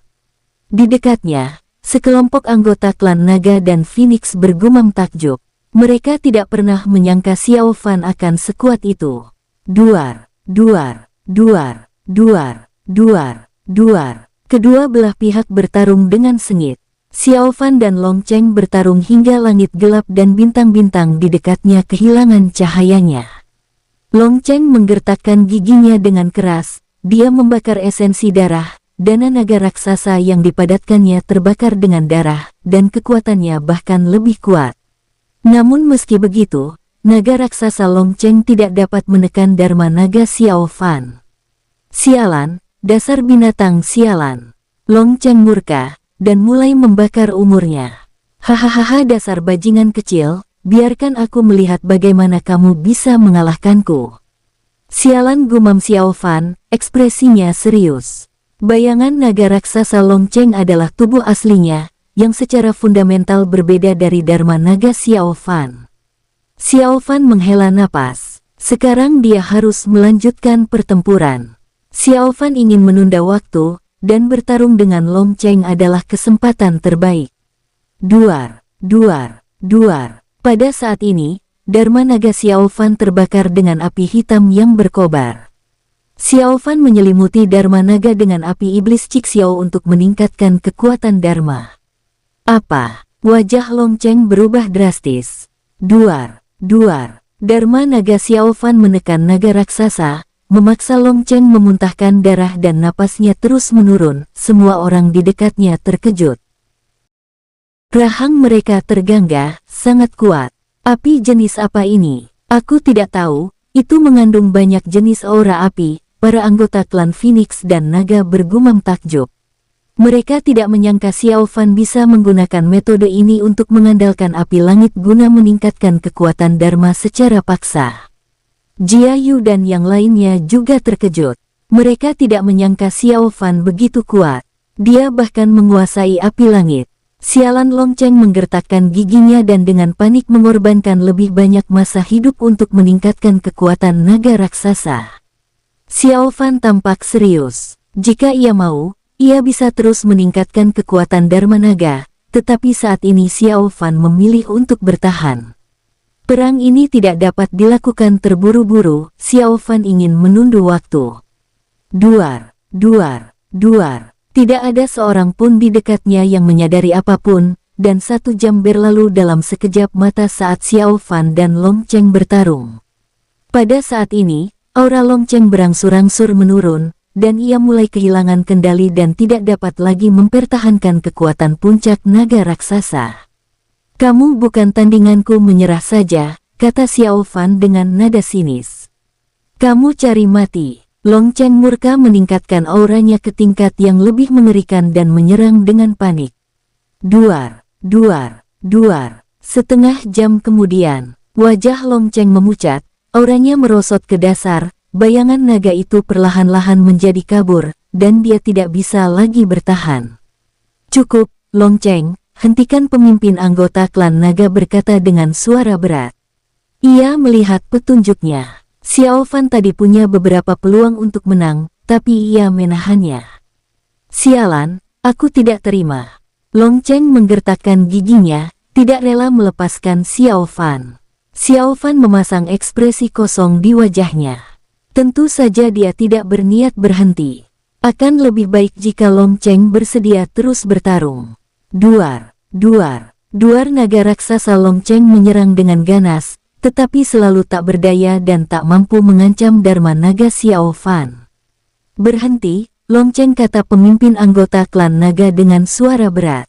Di dekatnya, sekelompok anggota klan naga dan Phoenix bergumam takjub. Mereka tidak pernah menyangka Xiao Fan akan sekuat itu. Duar, duar, duar, duar, duar, duar. Kedua belah pihak bertarung dengan sengit. Xiao Fan dan Long Cheng bertarung hingga langit gelap dan bintang-bintang di dekatnya kehilangan cahayanya. Long Cheng menggertakkan giginya dengan keras. Dia membakar esensi darah. Dana naga raksasa yang dipadatkannya terbakar dengan darah, dan kekuatannya bahkan lebih kuat. Namun meski begitu, naga raksasa Long Cheng tidak dapat menekan dharma naga Xiao Fan. Sialan, dasar binatang sialan. Long Cheng murka, dan mulai membakar umurnya. Hahaha, dasar bajingan kecil, biarkan aku melihat bagaimana kamu bisa mengalahkanku. Sialan, gumam Xiao Fan, ekspresinya serius. Bayangan naga raksasa Long Cheng adalah tubuh aslinya, yang secara fundamental berbeda dari dharma naga Xiao Fan. Xiao Fan menghela napas. Sekarang dia harus melanjutkan pertempuran. Xiao Fan ingin menunda waktu, dan bertarung dengan Long Cheng adalah kesempatan terbaik. Duar, duar, duar. Pada saat ini, dharma naga Xiao Fan terbakar dengan api hitam yang berkobar. Xiao Fan menyelimuti dharma naga dengan api iblis Cixiao untuk meningkatkan kekuatan dharma. Apa? Wajah Long Cheng berubah drastis. Duar, duar. Dharma naga Xiao Fan menekan naga raksasa, memaksa Long Cheng memuntahkan darah dan napasnya terus menurun. Semua orang di dekatnya terkejut. Rahang mereka terganggu, sangat kuat. Api jenis apa ini? Aku tidak tahu, itu mengandung banyak jenis aura api. Para anggota klan Phoenix dan naga bergumam takjub. Mereka tidak menyangka Xiao Fan bisa menggunakan metode ini untuk mengandalkan api langit guna meningkatkan kekuatan dharma secara paksa. Jia Yu dan yang lainnya juga terkejut. Mereka tidak menyangka Xiao Fan begitu kuat. Dia bahkan menguasai api langit. Sialan, Long Cheng menggertakkan giginya dan dengan panik mengorbankan lebih banyak masa hidup untuk meningkatkan kekuatan naga raksasa. Xiao Fan tampak serius. Jika ia mau, ia bisa terus meningkatkan kekuatan dharma naga, tetapi saat ini Xiao Fan memilih untuk bertahan. Perang ini tidak dapat dilakukan terburu-buru. Xiao Fan ingin menunggu waktu. Duar, duar, duar. Tidak ada seorang pun di dekatnya yang menyadari apapun, dan 1 jam berlalu dalam sekejap mata saat Xiao Fan dan Long Cheng bertarung. Pada saat ini, aura Long Cheng berangsur-angsur menurun, dan ia mulai kehilangan kendali dan tidak dapat lagi mempertahankan kekuatan puncak naga raksasa. Kamu bukan tandinganku, menyerah saja, kata Xiao Fan dengan nada sinis. Kamu cari mati. Long Cheng murka meningkatkan auranya ke tingkat yang lebih mengerikan dan menyerang dengan panik. Duar, duar, duar. Setengah jam kemudian, wajah Long Cheng memucat, auranya merosot ke dasar. Bayangan naga itu perlahan-lahan menjadi kabur, dan dia tidak bisa lagi bertahan. Cukup, Long Cheng, hentikan, pemimpin anggota klan naga berkata dengan suara berat. Ia melihat petunjuknya. Xiao Fan tadi punya beberapa peluang untuk menang, tapi ia menahannya. Sialan, aku tidak terima. Long Cheng menggertakkan giginya, tidak rela melepaskan Xiao Fan. Xiao Fan memasang ekspresi kosong di wajahnya. Tentu saja dia tidak berniat berhenti. Akan lebih baik jika Long Cheng bersedia terus bertarung. Duar, duar, duar. Naga raksasa Long Cheng menyerang dengan ganas, tetapi selalu tak berdaya dan tak mampu mengancam Dharma Naga Xiao Fan. "Berhenti, Long Cheng," kata pemimpin anggota klan naga dengan suara berat.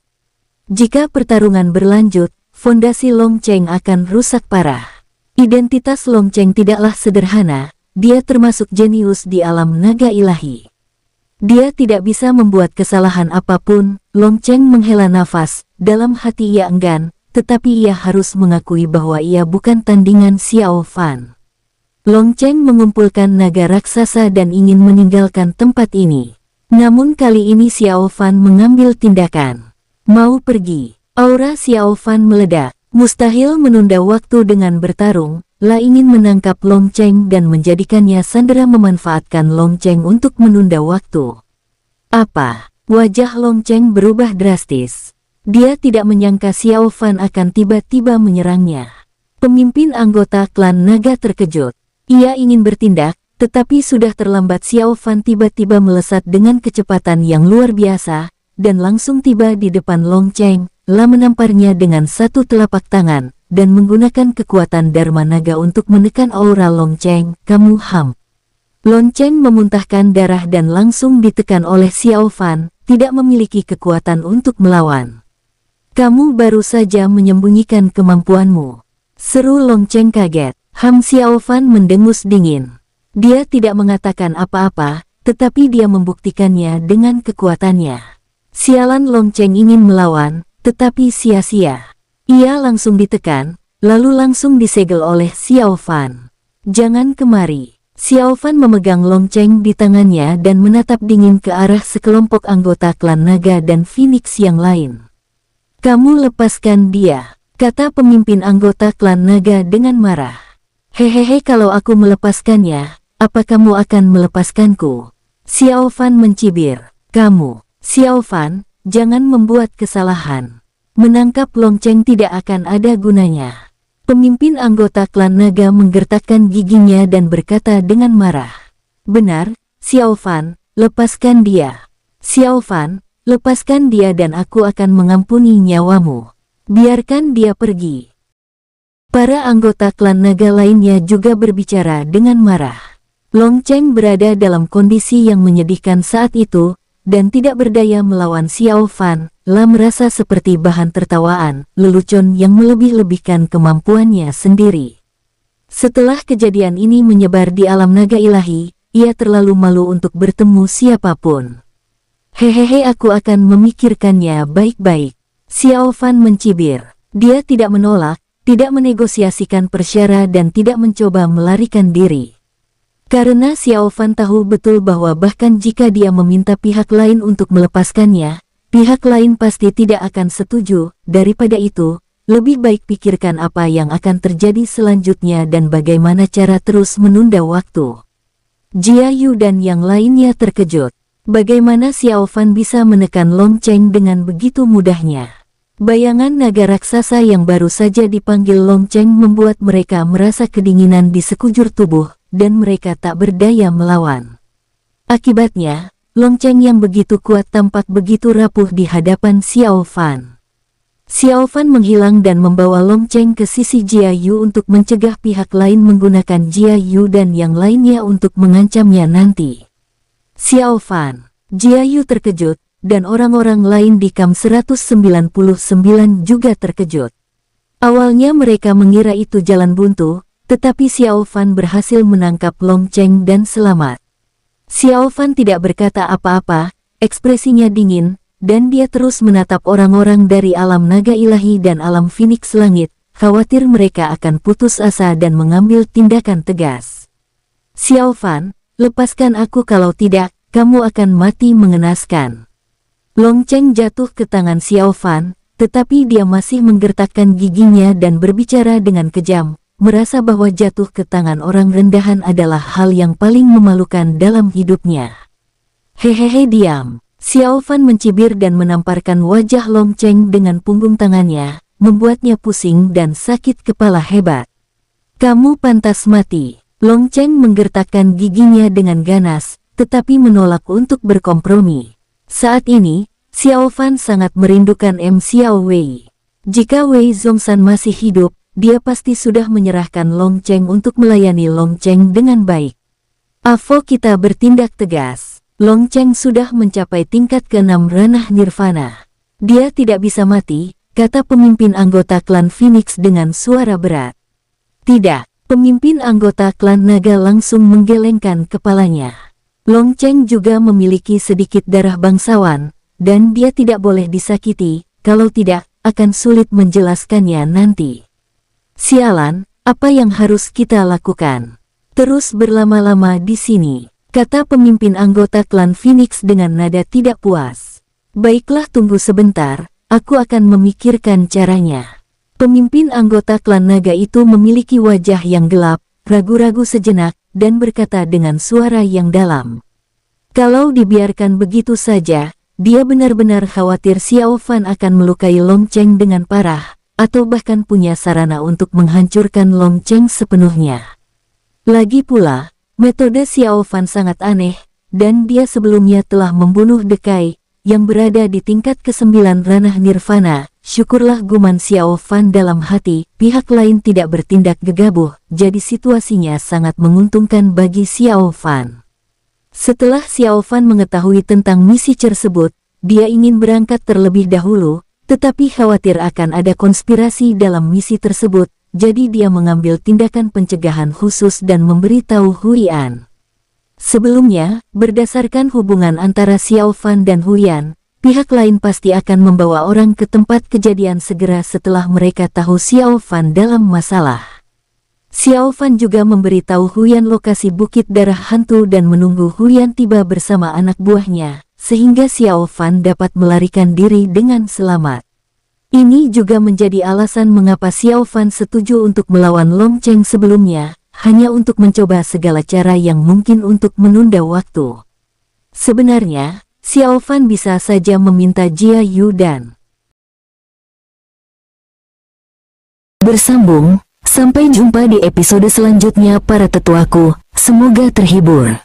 "Jika pertarungan berlanjut, fondasi Long Cheng akan rusak parah." Identitas Long Cheng tidaklah sederhana, dia termasuk jenius di alam naga ilahi. Dia tidak bisa membuat kesalahan apapun. Long Cheng menghela nafas, dalam hati ia enggan, tetapi ia harus mengakui bahwa ia bukan tandingan Xiao Fan. Long Cheng mengumpulkan naga raksasa dan ingin meninggalkan tempat ini. Namun kali ini Xiao Fan mengambil tindakan. Mau pergi. Aura Xiao Fan meledak. Mustahil menunda waktu dengan bertarung. La ingin menangkap Long Cheng dan menjadikannya sandera, memanfaatkan Long Cheng untuk menunda waktu. Apa? Wajah Long Cheng berubah drastis. Dia tidak menyangka Xiao Fan akan tiba-tiba menyerangnya. Pemimpin anggota klan naga terkejut. Ia ingin bertindak, tetapi sudah terlambat. Xiao Fan tiba-tiba melesat dengan kecepatan yang luar biasa, dan langsung tiba di depan Long Cheng. La menamparnya dengan satu telapak tangan, dan menggunakan kekuatan Dharma Naga untuk menekan aura Long Cheng. "Kamu ham." Long Cheng memuntahkan darah dan langsung ditekan oleh Xiao Fan, tidak memiliki kekuatan untuk melawan. "Kamu baru saja menyembunyikan kemampuanmu," seru Long Cheng kaget. Xiao Fan mendengus dingin. Dia tidak mengatakan apa-apa, tetapi dia membuktikannya dengan kekuatannya. Sialan, Long Cheng ingin melawan, tetapi sia-sia. Ia langsung ditekan, lalu langsung disegel oleh Xiao Fan. "Jangan kemari." Xiao Fan memegang Long Cheng di tangannya dan menatap dingin ke arah sekelompok anggota klan naga dan Phoenix yang lain. "Kamu lepaskan dia," kata pemimpin anggota klan naga dengan marah. "Hehehe, kalau aku melepaskannya, apa kamu akan melepaskanku?" Xiao Fan mencibir. "Kamu, Xiao Fan, jangan membuat kesalahan. Menangkap Long Cheng tidak akan ada gunanya." Pemimpin anggota klan naga menggertakkan giginya dan berkata dengan marah. "Benar, Xiao Fan, lepaskan dia. Xiao Fan, lepaskan dia dan aku akan mengampuni nyawamu. Biarkan dia pergi." Para anggota klan naga lainnya juga berbicara dengan marah. Long Cheng berada dalam kondisi yang menyedihkan saat itu, dan tidak berdaya melawan Xiao Fan. La merasa seperti bahan tertawaan, lelucon yang melebih-lebihkan kemampuannya sendiri. Setelah kejadian ini menyebar di alam naga ilahi, ia terlalu malu untuk bertemu siapapun. "Hehehe, aku akan memikirkannya baik-baik." Xiao Fan mencibir. Dia tidak menolak, tidak menegosiasikan persyaratan dan tidak mencoba melarikan diri. Karena Xiao Fan tahu betul bahwa bahkan jika dia meminta pihak lain untuk melepaskannya, pihak lain pasti tidak akan setuju. Daripada itu, lebih baik pikirkan apa yang akan terjadi selanjutnya dan bagaimana cara terus menunda waktu. Jia Yu dan yang lainnya terkejut. Bagaimana Xiao Fan bisa menekan Long Cheng dengan begitu mudahnya? Bayangan naga raksasa yang baru saja dipanggil Long Cheng membuat mereka merasa kedinginan di sekujur tubuh, dan mereka tak berdaya melawan. Akibatnya, Long Cheng yang begitu kuat tampak begitu rapuh di hadapan Xiao Fan. Xiao Fan menghilang dan membawa Long Cheng ke sisi Jia Yu untuk mencegah pihak lain menggunakan Jia Yu dan yang lainnya untuk mengancamnya nanti. Xiao Fan, Jia Yu terkejut, dan orang-orang lain di Kam 199 juga terkejut. Awalnya mereka mengira itu jalan buntu, tetapi Xiao Fan berhasil menangkap Long Cheng dan selamat. Xiao Fan tidak berkata apa-apa, ekspresinya dingin, dan dia terus menatap orang-orang dari alam naga ilahi dan alam Phoenix langit, khawatir mereka akan putus asa dan mengambil tindakan tegas. "Xiao Fan, lepaskan aku, kalau tidak, kamu akan mati mengenaskan." Long Cheng jatuh ke tangan Xiao Fan, tetapi dia masih menggertakkan giginya dan berbicara dengan kejam, merasa bahwa jatuh ke tangan orang rendahan adalah hal yang paling memalukan dalam hidupnya. "Hehehe, diam." Xiao Fan mencibir dan menamparkan wajah Long Cheng dengan punggung tangannya, membuatnya pusing dan sakit kepala hebat. "Kamu pantas mati." Long Cheng menggertakkan giginya dengan ganas, tetapi menolak untuk berkompromi. Saat ini, Xiao Fan sangat merindukan Xiao Wei. Jika Wei Zhongshan masih hidup, dia pasti sudah menyerahkan Long Cheng untuk melayani Long Cheng dengan baik. Avo kita bertindak tegas. Long Cheng sudah mencapai tingkat ke-6 ranah nirvana. Dia tidak bisa mati, kata pemimpin anggota klan Phoenix dengan suara berat. Tidak, pemimpin anggota klan naga langsung menggelengkan kepalanya. Long Cheng juga memiliki sedikit darah bangsawan, dan dia tidak boleh disakiti, kalau tidak, akan sulit menjelaskannya nanti. Sialan, apa yang harus kita lakukan? Terus berlama-lama di sini, kata pemimpin anggota klan Phoenix dengan nada tidak puas. Baiklah, tunggu sebentar, aku akan memikirkan caranya. Pemimpin anggota klan naga itu memiliki wajah yang gelap, ragu-ragu sejenak, dan berkata dengan suara yang dalam. Kalau dibiarkan begitu saja, dia benar-benar khawatir Xiao Fan akan melukai Long Cheng dengan parah, atau bahkan punya sarana untuk menghancurkan Long Cheng sepenuhnya. Lagi pula, metode Xiao Fan sangat aneh, dan dia sebelumnya telah membunuh Dekai, yang berada di tingkat ke-9 ranah nirvana. Syukurlah, guman Xiao Fan dalam hati, pihak lain tidak bertindak gegabah, jadi situasinya sangat menguntungkan bagi Xiao Fan. Setelah Xiao Fan mengetahui tentang misi tersebut, dia ingin berangkat terlebih dahulu, tetapi khawatir akan ada konspirasi dalam misi tersebut, jadi dia mengambil tindakan pencegahan khusus dan memberitahu Huian. Sebelumnya, berdasarkan hubungan antara Xiao Fan dan Huian, pihak lain pasti akan membawa orang ke tempat kejadian segera setelah mereka tahu Xiao Fan dalam masalah. Xiao Fan juga memberitahu Huian lokasi Bukit Darah Hantu dan menunggu Huian tiba bersama anak buahnya, sehingga Xiao Fan dapat melarikan diri dengan selamat. Ini juga menjadi alasan mengapa Xiao Fan setuju untuk melawan Long Cheng sebelumnya, hanya untuk mencoba segala cara yang mungkin untuk menunda waktu. Sebenarnya, Xiao Fan bisa saja meminta Jia Yu dan bersambung. Sampai jumpa di episode selanjutnya para tetuaku, semoga terhibur.